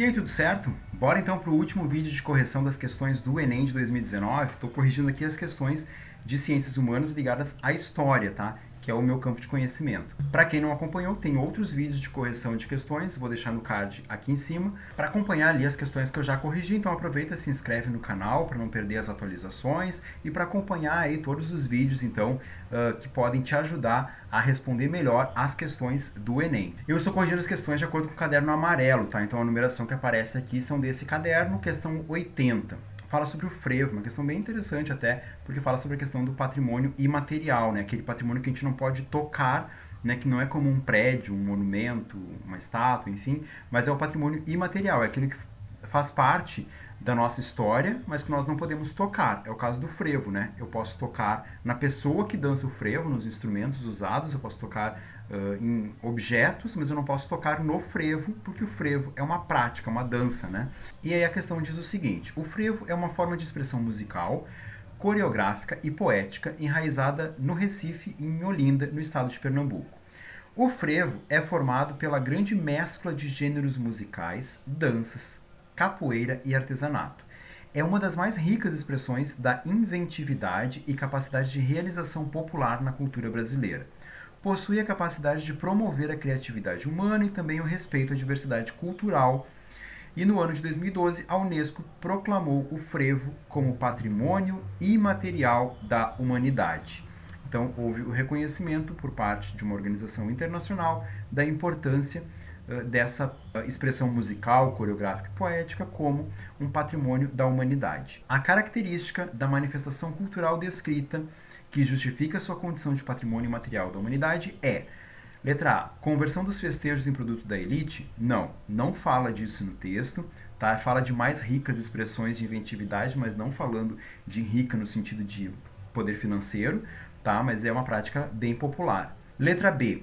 E aí, tudo certo? Bora então para o último vídeo de correção das questões do Enem de 2019. Estou corrigindo aqui as questões de ciências humanas ligadas à história, tá? Que é o meu campo de conhecimento. Para quem não acompanhou, tem outros vídeos de correção de questões, vou deixar no card aqui em cima, para acompanhar ali as questões que eu já corrigi. Então aproveita e se inscreve no canal para não perder as atualizações e para acompanhar aí todos os vídeos, então, que podem te ajudar a responder melhor as questões do Enem. Eu estou corrigindo as questões de acordo com o caderno amarelo, tá? Então a numeração que aparece aqui são desse caderno, questão 80. Fala sobre o frevo, uma questão bem interessante até, porque fala sobre a questão do patrimônio imaterial, né? Aquele patrimônio que a gente não pode tocar, né? Que não é como um prédio, um monumento, uma estátua, enfim, mas é o patrimônio imaterial, é aquilo que faz parte da nossa história, mas que nós não podemos tocar. É o caso do frevo, né? Eu posso tocar na pessoa que dança o frevo, nos instrumentos usados, eu posso tocar em objetos, mas eu não posso tocar no frevo, porque o frevo é uma prática, uma dança, né? E aí a questão diz o seguinte: o frevo é uma forma de expressão musical, coreográfica e poética enraizada no Recife e em Olinda, no estado de Pernambuco. O frevo é formado pela grande mescla de gêneros musicais, danças, capoeira e artesanato. É uma das mais ricas expressões da inventividade e capacidade de realização popular na cultura brasileira. Possui a capacidade de promover a criatividade humana e também o respeito à diversidade cultural. E no ano de 2012, a Unesco proclamou o frevo como patrimônio imaterial da humanidade. Então, houve o reconhecimento por parte de uma organização internacional da importância dessa expressão musical, coreográfica e poética como um patrimônio da humanidade. A característica da manifestação cultural descrita que justifica sua condição de patrimônio imaterial da humanidade é: letra A, conversão dos festejos em produto da elite? Não fala disso no texto, tá? Fala de mais ricas expressões de inventividade, mas não falando de rica no sentido de poder financeiro, tá? Mas é uma prática bem popular. Letra B,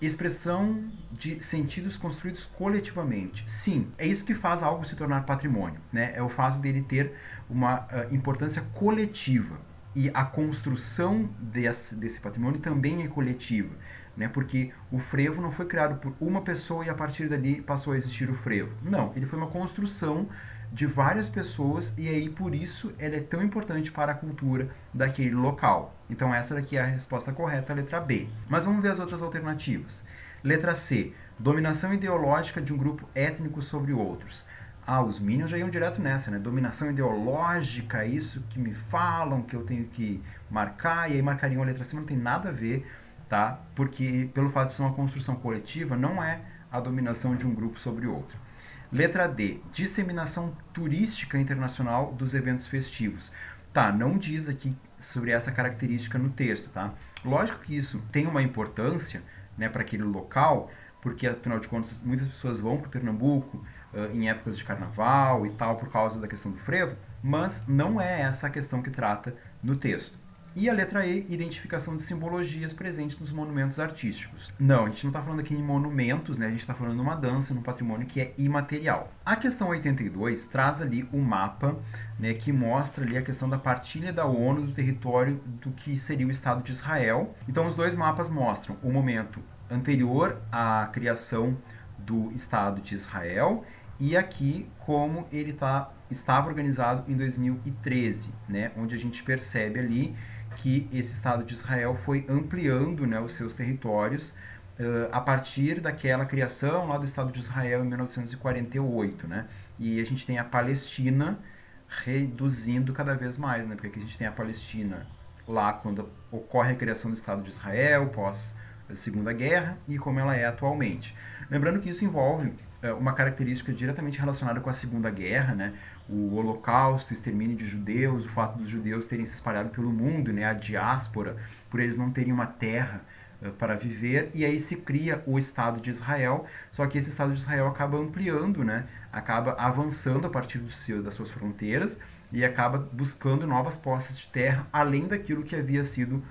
expressão de sentidos construídos coletivamente. Sim, é isso que faz algo se tornar patrimônio, né? É o fato dele ter uma importância coletiva. E a construção desse patrimônio também é coletiva, né? Porque o frevo não foi criado por uma pessoa e a partir dali passou a existir o frevo. Não, ele foi uma construção de várias pessoas e aí por isso ele é tão importante para a cultura daquele local. Então essa daqui é a resposta correta, a letra B. Mas vamos ver as outras alternativas. Letra C, dominação ideológica de um grupo étnico sobre outros. Os Minions já iam direto nessa, né? Dominação ideológica, isso que me falam, que eu tenho que marcar, e aí marcariam a letra C, mas não tem nada a ver, tá? Porque pelo fato de ser uma construção coletiva, não é a dominação de um grupo sobre outro. Letra D, disseminação turística internacional dos eventos festivos. Tá, não diz aqui sobre essa característica no texto, tá? Lógico que isso tem uma importância, né, para aquele local, porque afinal de contas muitas pessoas vão para Pernambuco em épocas de carnaval e tal por causa da questão do frevo, mas não é essa a questão que trata no texto. E a letra E, identificação de simbologias presentes nos monumentos artísticos. Não, a gente não está falando aqui em monumentos, né? A gente está falando de uma dança, num patrimônio que é imaterial. A questão 82 traz ali o mapa, né, que mostra ali a questão da partilha da ONU do território do que seria o Estado de Israel. Então os dois mapas mostram o momento anterior à criação do Estado de Israel e aqui como ele estava organizado em 2013, né, onde a gente percebe ali que esse Estado de Israel foi ampliando, né, os seus territórios a partir daquela criação lá do Estado de Israel em 1948, né? E a gente tem a Palestina reduzindo cada vez mais, né? Porque aqui a gente tem a Palestina lá quando ocorre a criação do Estado de Israel, pós Segunda Guerra, e como ela é atualmente. Lembrando que isso envolve uma característica diretamente relacionada com a Segunda Guerra, né? O Holocausto, o extermínio de judeus, o fato dos judeus terem se espalhado pelo mundo, né? A diáspora, por eles não terem uma terra para viver, e aí se cria o Estado de Israel, só que esse Estado de Israel acaba ampliando, né? Acaba avançando a partir das suas fronteiras e acaba buscando novas posses de terra, além daquilo que havia sido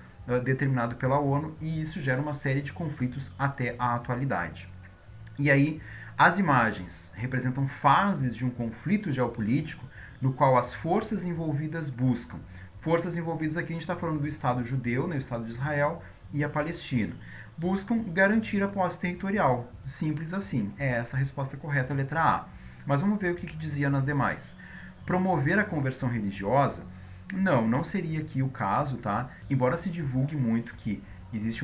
determinado pela ONU, e isso gera uma série de conflitos até a atualidade. E aí, as imagens representam fases de um conflito geopolítico no qual as forças envolvidas buscam. Forças envolvidas aqui a gente está falando do Estado judeu, né, o Estado de Israel, e a Palestina. Buscam garantir a posse territorial. Simples assim. É essa a resposta correta, a letra A. Mas vamos ver o que dizia nas demais. Promover a conversão religiosa? Não seria aqui o caso, tá? Embora se divulgue muito que existe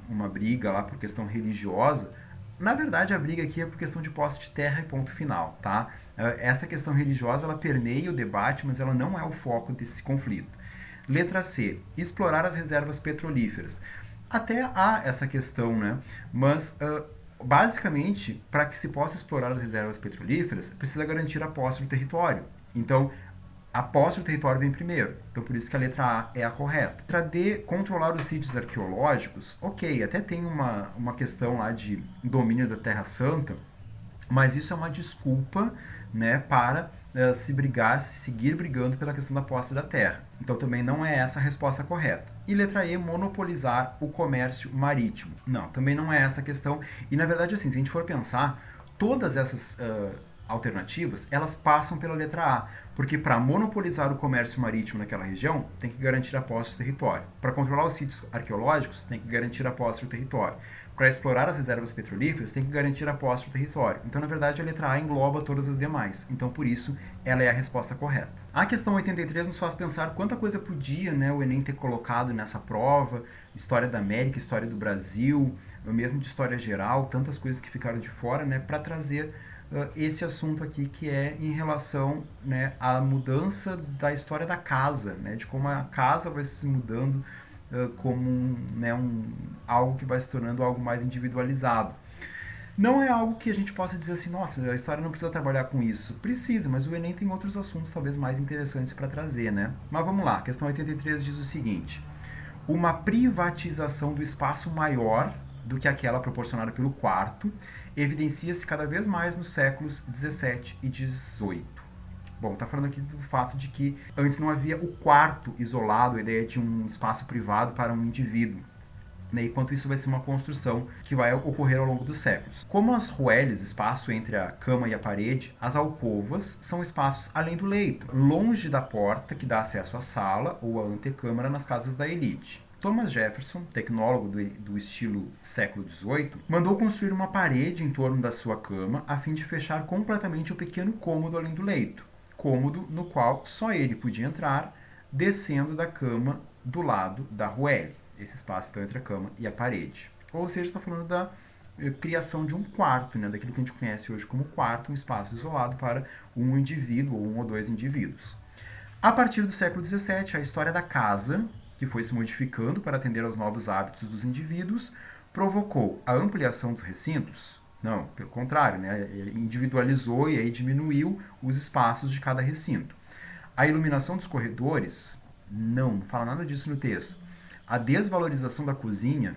uma briga lá por questão religiosa, na verdade a briga aqui é por questão de posse de terra e ponto final, tá? Essa questão religiosa, ela permeia o debate, mas ela não é o foco desse conflito. Letra C, explorar as reservas petrolíferas. Até há essa questão, né? Mas basicamente, para que se possa explorar as reservas petrolíferas, precisa garantir a posse do território. Então, a posse do território vem primeiro. Então, por isso que a letra A é a correta. Letra D, controlar os sítios arqueológicos. Ok, até tem uma questão lá de domínio da Terra Santa, mas isso é uma desculpa, né, para seguir brigando pela questão da posse da terra. Então também não é essa a resposta correta. E letra E, monopolizar o comércio marítimo. Não, também não é essa a questão. E na verdade, assim, se a gente for pensar, todas essas alternativas, elas passam pela letra A. Porque para monopolizar o comércio marítimo naquela região, tem que garantir a posse do território. Para controlar os sítios arqueológicos, tem que garantir a posse do território. Para explorar as reservas petrolíferas, tem que garantir a posse do território. Então, na verdade, a letra A engloba todas as demais. Então, por isso, ela é a resposta correta. A questão 83 nos faz pensar quanta coisa podia, né, o Enem ter colocado nessa prova. História da América, história do Brasil, mesmo de história geral, tantas coisas que ficaram de fora, né, para trazer esse assunto aqui, que é em relação, né, à mudança da história da casa, né, de como a casa vai se mudando como algo que vai se tornando algo mais individualizado. Não é algo que a gente possa dizer assim, nossa, a história não precisa trabalhar com isso. Precisa, mas o Enem tem outros assuntos talvez mais interessantes para trazer, né? Mas vamos lá, a questão 83 diz o seguinte: uma privatização do espaço maior do que aquela proporcionada pelo quarto evidencia-se cada vez mais nos séculos 17 e 18. Bom, está falando aqui do fato de que antes não havia o quarto isolado, a ideia de um espaço privado para um indivíduo. Né? Enquanto isso vai ser uma construção que vai ocorrer ao longo dos séculos. Como as ruelas, espaço entre a cama e a parede, as alcovas são espaços além do leito, longe da porta que dá acesso à sala ou à antecâmara nas casas da elite. Thomas Jefferson, tecnólogo do estilo século XVIII, mandou construir uma parede em torno da sua cama a fim de fechar completamente o pequeno cômodo além do leito. Cômodo no qual só ele podia entrar, descendo da cama do lado da ruelle. Esse espaço então entre a cama e a parede. Ou seja, está falando da criação de um quarto, né, daquilo que a gente conhece hoje como quarto, um espaço isolado para um indivíduo ou um ou dois indivíduos. A partir do século XVII, a história da casa, que foi se modificando para atender aos novos hábitos dos indivíduos, provocou a ampliação dos recintos. Não, pelo contrário, né? Individualizou e aí diminuiu os espaços de cada recinto. A iluminação dos corredores, não fala nada disso no texto. A desvalorização da cozinha,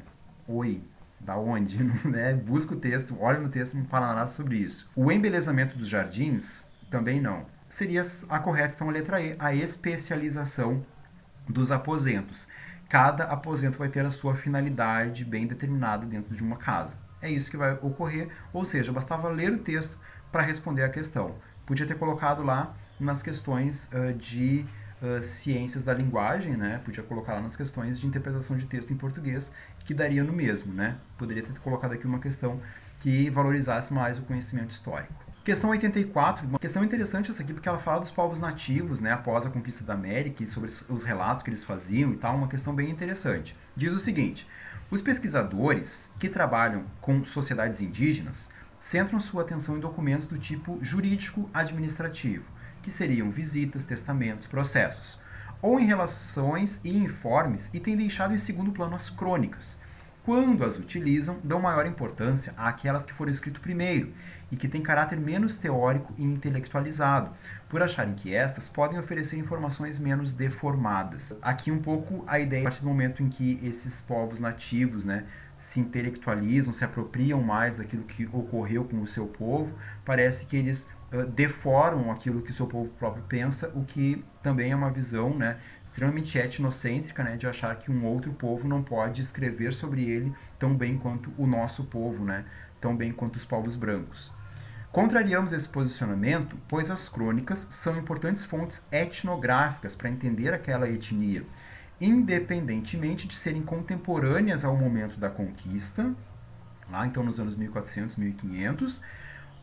da onde? Né? Busca o texto, olha no texto, não fala nada sobre isso. O embelezamento dos jardins, também não. Seria a correta, então, a letra E, a especialização dos aposentos. Cada aposento vai ter a sua finalidade bem determinada dentro de uma casa. É isso que vai ocorrer, ou seja, bastava ler o texto para responder a questão. Podia ter colocado lá nas questões de ciências da linguagem, né? Podia colocar lá nas questões de interpretação de texto em português, que daria no mesmo, né? Poderia ter colocado aqui uma questão que valorizasse mais o conhecimento histórico. Questão 84, uma questão interessante essa aqui, porque ela fala dos povos nativos, né, após a conquista da América e sobre os relatos que eles faziam e tal, uma questão bem interessante. Diz o seguinte: os pesquisadores que trabalham com sociedades indígenas centram sua atenção em documentos do tipo jurídico-administrativo, que seriam visitas, testamentos, processos, ou em relações e informes, e têm deixado em segundo plano as crônicas. Quando as utilizam, dão maior importância àquelas que foram escritas primeiro e que têm caráter menos teórico e intelectualizado, por acharem que estas podem oferecer informações menos deformadas. Aqui um pouco a ideia, a partir do momento em que esses povos nativos, né, se intelectualizam, se apropriam mais daquilo que ocorreu com o seu povo, parece que eles deformam aquilo que o seu povo próprio pensa, o que também é uma visão, né, extremamente etnocêntrica, né, de achar que um outro povo não pode escrever sobre ele tão bem quanto o nosso povo, né, tão bem quanto os povos brancos. Contrariamos esse posicionamento, pois as crônicas são importantes fontes etnográficas para entender aquela etnia, independentemente de serem contemporâneas ao momento da conquista, lá então nos anos 1400, 1500,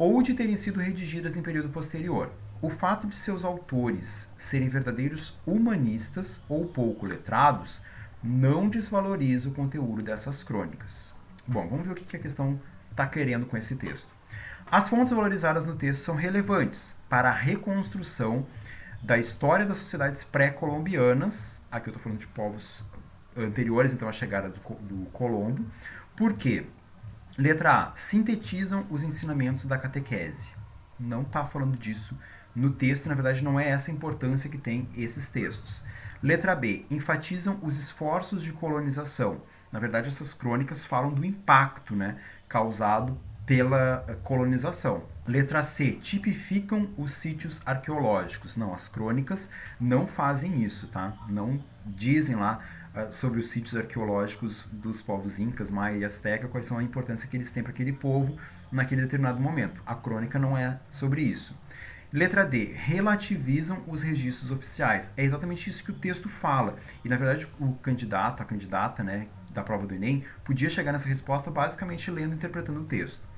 ou de terem sido redigidas em período posterior. O fato de seus autores serem verdadeiros humanistas ou pouco letrados não desvaloriza o conteúdo dessas crônicas. Bom, vamos ver o que a questão está querendo com esse texto. As fontes valorizadas no texto são relevantes para a reconstrução da história das sociedades pré-colombianas, aqui eu estou falando de povos anteriores, então à chegada do Colombo, porque, letra A, sintetizam os ensinamentos da catequese. Não está falando disso no texto, na verdade não é essa a importância que tem esses textos. Letra B, enfatizam os esforços de colonização. Na verdade, essas crônicas falam do impacto, né, causado pela colonização. Letra C, tipificam os sítios arqueológicos. Não, as crônicas não fazem isso, tá? Não dizem lá sobre os sítios arqueológicos dos povos incas, maia e asteca, quais são a importância que eles têm para aquele povo naquele determinado momento. A crônica não é sobre isso. Letra D, relativizam os registros oficiais. É exatamente isso que o texto fala. E, na verdade, o candidato, a candidata, né, da prova do Enem, podia chegar nessa resposta basicamente lendo e interpretando o texto.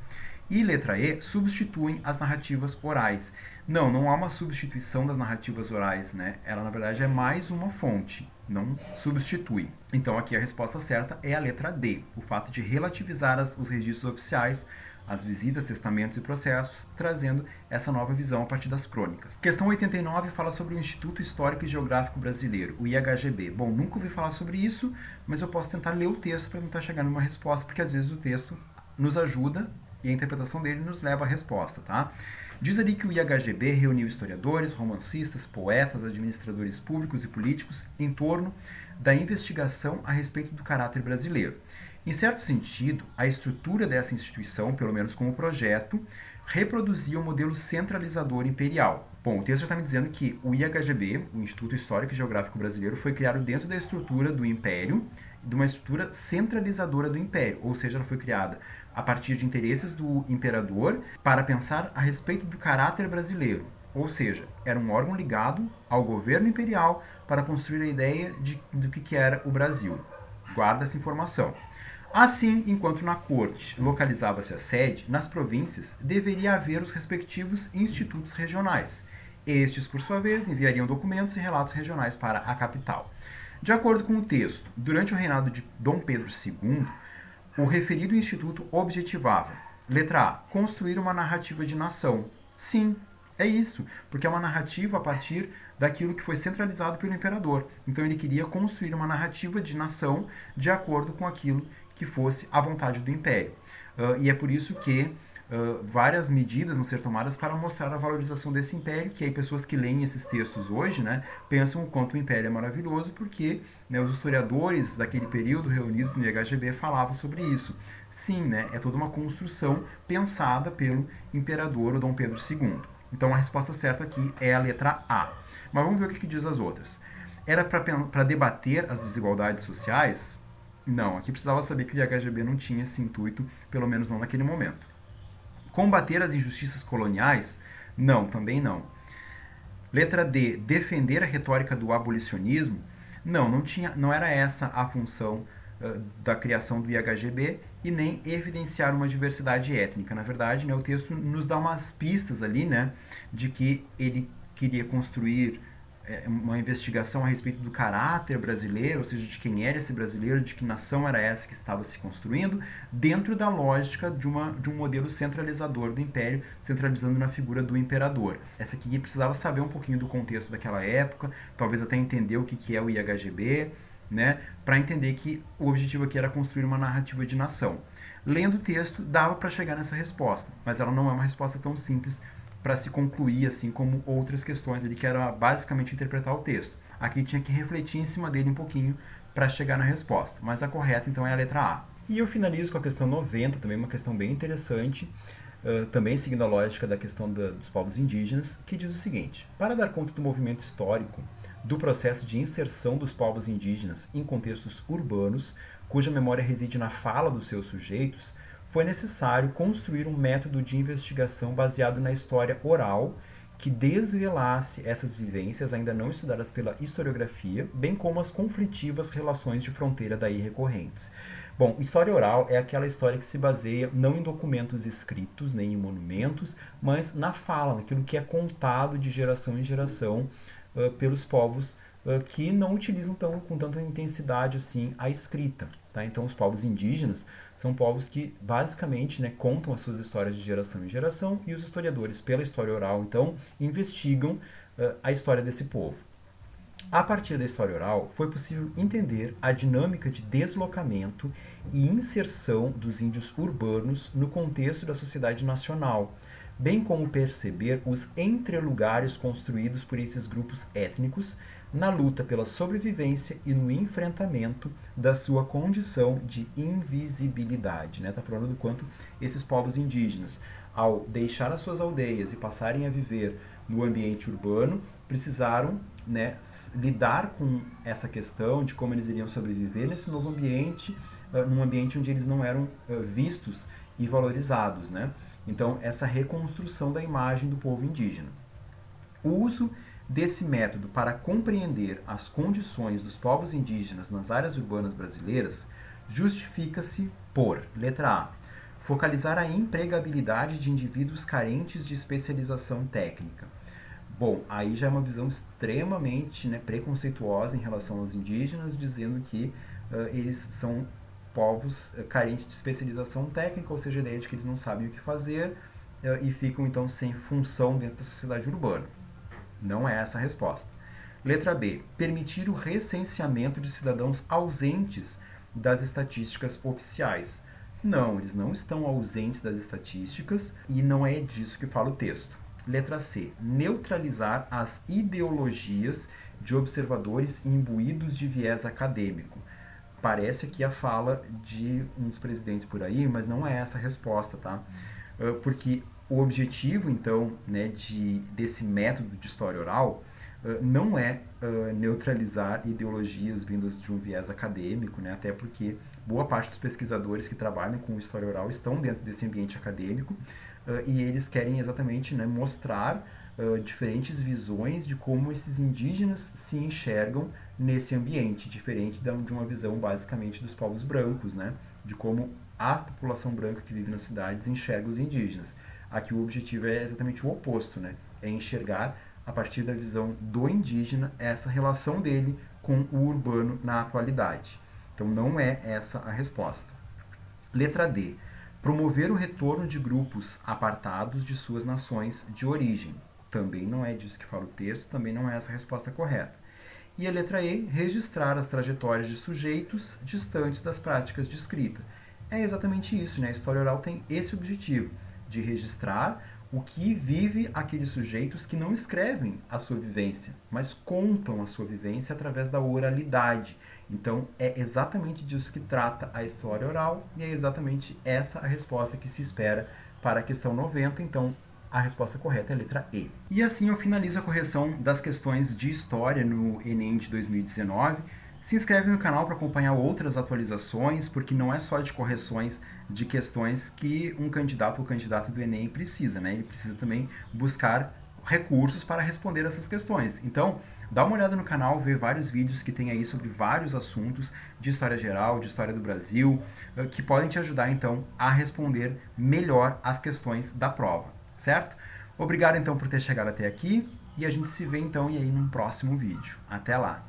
E letra E, substituem as narrativas orais. Não há uma substituição das narrativas orais, né? Ela, na verdade, é mais uma fonte, não substitui. Então, aqui a resposta certa é a letra D, o fato de relativizar os registros oficiais, as visitas, testamentos e processos, trazendo essa nova visão a partir das crônicas. Questão 89 fala sobre o Instituto Histórico e Geográfico Brasileiro, o IHGB. Bom, nunca ouvi falar sobre isso, mas eu posso tentar ler o texto para tentar chegar numa resposta, porque às vezes o texto nos ajuda e a interpretação dele nos leva à resposta, tá? Diz ali que o IHGB reuniu historiadores, romancistas, poetas, administradores públicos e políticos em torno da investigação a respeito do caráter brasileiro. Em certo sentido, a estrutura dessa instituição, pelo menos como projeto, reproduzia o modelo centralizador imperial. Bom, o texto já está me dizendo que o IHGB, o Instituto Histórico e Geográfico Brasileiro, foi criado dentro da estrutura do Império, de uma estrutura centralizadora do Império, ou seja, ela foi criada a partir de interesses do imperador para pensar a respeito do caráter brasileiro, ou seja, era um órgão ligado ao governo imperial para construir a ideia do que era o Brasil. Guarda essa informação. Assim, enquanto na corte localizava-se a sede, nas províncias deveria haver os respectivos institutos regionais. Estes, por sua vez, enviariam documentos e relatos regionais para a capital. De acordo com o texto, durante o reinado de Dom Pedro II, o referido instituto objetivava, letra A, construir uma narrativa de nação. Sim, é isso, porque é uma narrativa a partir daquilo que foi centralizado pelo imperador. Então ele queria construir uma narrativa de nação de acordo com aquilo que fosse a vontade do império. E é por isso que várias medidas vão ser tomadas para mostrar a valorização desse império, que aí pessoas que leem esses textos hoje, né, pensam o quanto o império é maravilhoso, porque, né, os historiadores daquele período reunidos no IHGB falavam sobre isso. Sim, né, é toda uma construção pensada pelo imperador, o Dom Pedro II. Então a resposta certa aqui é a letra A. Mas vamos ver o que diz as outras. Era para debater as desigualdades sociais? Não, aqui precisava saber que o IHGB não tinha esse intuito, pelo menos não naquele momento. Combater as injustiças coloniais? Não, também não. Letra D, defender a retórica do abolicionismo? Não era essa a função da criação do IHGB e nem evidenciar uma diversidade étnica. Na verdade, né, o texto nos dá umas pistas ali, né, de que ele queria construir uma investigação a respeito do caráter brasileiro, ou seja, de quem era esse brasileiro, de que nação era essa que estava se construindo, dentro da lógica de um modelo centralizador do império, centralizando na figura do imperador. Essa aqui precisava saber um pouquinho do contexto daquela época, talvez até entender o que é o IHGB, né, para entender que o objetivo aqui era construir uma narrativa de nação. Lendo o texto, dava para chegar nessa resposta, mas ela não é uma resposta tão simples para se concluir, assim como outras questões ali, que era basicamente interpretar o texto. Aqui tinha que refletir em cima dele um pouquinho para chegar na resposta, mas a correta então é a letra A. E eu finalizo com a questão 90, também uma questão bem interessante, também seguindo a lógica da questão dos povos indígenas, que diz o seguinte: para dar conta do movimento histórico, do processo de inserção dos povos indígenas em contextos urbanos, cuja memória reside na fala dos seus sujeitos, foi necessário construir um método de investigação baseado na história oral que desvelasse essas vivências ainda não estudadas pela historiografia, bem como as conflitivas relações de fronteira daí recorrentes. Bom, história oral é aquela história que se baseia não em documentos escritos, nem em monumentos, mas na fala, naquilo que é contado de geração em geração pelos povos que não utilizam com tanta intensidade assim a escrita. Tá? Então, os povos indígenas são povos que basicamente, né, contam as suas histórias de geração em geração, e os historiadores, pela história oral, então, investigam a história desse povo. A partir da história oral, foi possível entender a dinâmica de deslocamento e inserção dos índios urbanos no contexto da sociedade nacional, bem como perceber os entrelugares construídos por esses grupos étnicos na luta pela sobrevivência e no enfrentamento da sua condição de invisibilidade. Está falando do quanto esses povos indígenas, ao deixar as suas aldeias e passarem a viver no ambiente urbano, precisaram, né, lidar com essa questão de como eles iriam sobreviver nesse novo ambiente, num ambiente onde eles não eram vistos e valorizados. Né? Então, essa reconstrução da imagem do povo indígena. O uso desse método para compreender as condições dos povos indígenas nas áreas urbanas brasileiras justifica-se por, letra A, focalizar a empregabilidade de indivíduos carentes de especialização técnica. Bom, aí já é uma visão extremamente, né, preconceituosa em relação aos indígenas, dizendo que eles são povos carentes de especialização técnica, ou seja, a ideia de que eles não sabem o que fazer e ficam então sem função dentro da sociedade urbana. Não é essa a resposta. Letra B. Permitir o recenseamento de cidadãos ausentes das estatísticas oficiais. Não, eles não estão ausentes das estatísticas e não é disso que fala o texto. Letra C. Neutralizar as ideologias de observadores imbuídos de viés acadêmico. Parece aqui a fala de uns presidentes por aí, mas não é essa a resposta, tá? Porque o objetivo, então, né, desse método de história oral não é neutralizar ideologias vindas de um viés acadêmico, né, até porque boa parte dos pesquisadores que trabalham com história oral estão dentro desse ambiente acadêmico e eles querem exatamente, né, mostrar diferentes visões de como esses indígenas se enxergam nesse ambiente, diferente de uma visão basicamente dos povos brancos, né, de como a população branca que vive nas cidades enxerga os indígenas. Aqui o objetivo é exatamente o oposto, né? É enxergar, a partir da visão do indígena, essa relação dele com o urbano na atualidade. Então não é essa a resposta. Letra D. Promover o retorno de grupos apartados de suas nações de origem. Também não é disso que fala o texto, também não é essa a resposta correta. E a letra E. Registrar as trajetórias de sujeitos distantes das práticas de escrita. É exatamente isso, né? A história oral tem esse objetivo, de registrar o que vive aqueles sujeitos que não escrevem a sua vivência, mas contam a sua vivência através da oralidade. Então, é exatamente disso que trata a história oral e é exatamente essa a resposta que se espera para a questão 90. Então, a resposta correta é a letra E. E assim eu finalizo a correção das questões de história no Enem de 2019. Se inscreve no canal para acompanhar outras atualizações, porque não é só de correções de questões que um candidato ou candidata do Enem precisa, né? Ele precisa também buscar recursos para responder essas questões. Então, dá uma olhada no canal, vê vários vídeos que tem aí sobre vários assuntos de história geral, de história do Brasil, que podem te ajudar então a responder melhor as questões da prova, certo? Obrigado então por ter chegado até aqui e a gente se vê então e aí num próximo vídeo. Até lá!